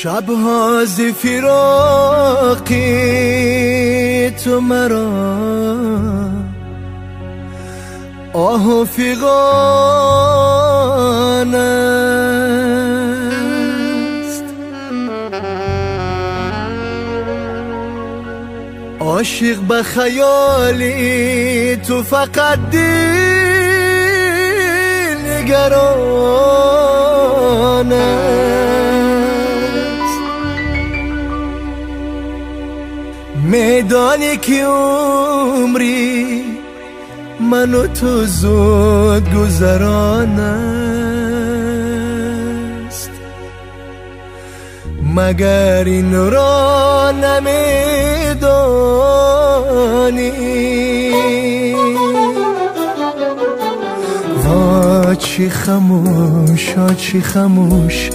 شبها ز فراقی تو مرا آه و فغان است. عاشق به خیالی تو فقط دل نگران است. میدانی که عمری من و تو زود گذران است. مگر این را نمیدانی وا چی خموش ها چی خموش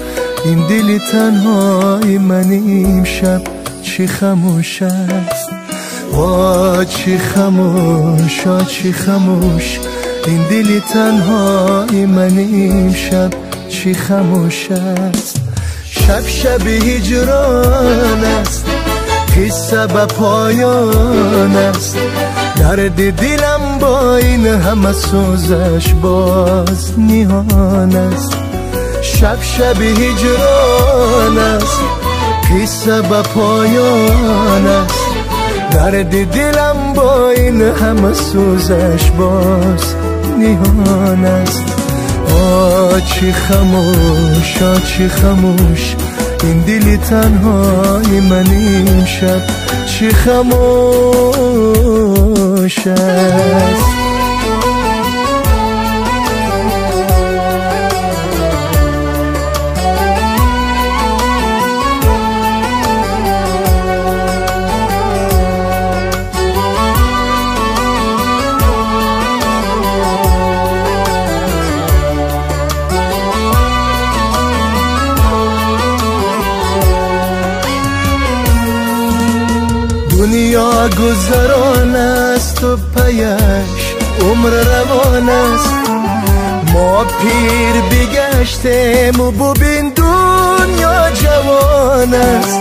این دل تنهای من امشب چی خموش است. وا چی خموش ها چی خموش این دل تنهای من امشب چی خموش است. شب شب هجران است قصه به پایان است. درد دلم با این همه سوزش باز نیهان است. شب شب هجران است قصه به پایان است. درد دلم با این همه سوزش باز نیهان است. آه چی خموش آه چی خموش این دل تنهای من امشب چی خموش است. دنیا گذران است و پیش عمر روان است. ما پیر بگشتیم و ببین دنیا جوان است.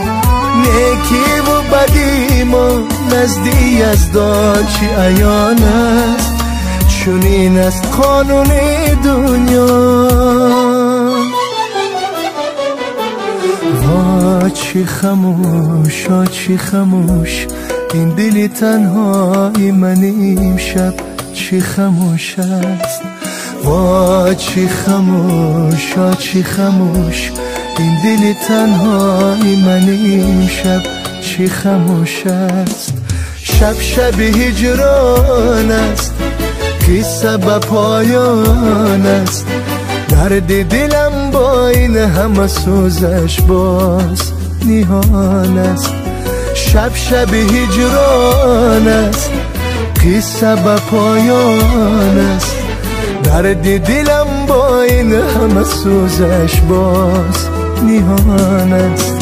نیکی و بدی ما نزدی از دان چی عیان است. چنین است قانون دنیا وا چی خموش ها چی خموش این دل تنهای من امشب چی خموش است. وا چی خموش ها چی خموش این دل تنهای من امشب چی خموش است. شب شب هجران است قصه به پایان است. درد دلم با این همه سوزش باز نیهان است. شب شب هجران است قصه به پایان است. درد دلم با این همه سوزش باز نیهان است.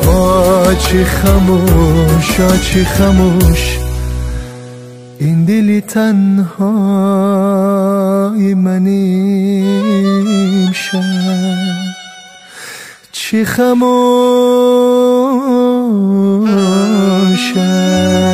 آه چی خموش آه چی خموش این دل تنهای من امشب چی خموش است.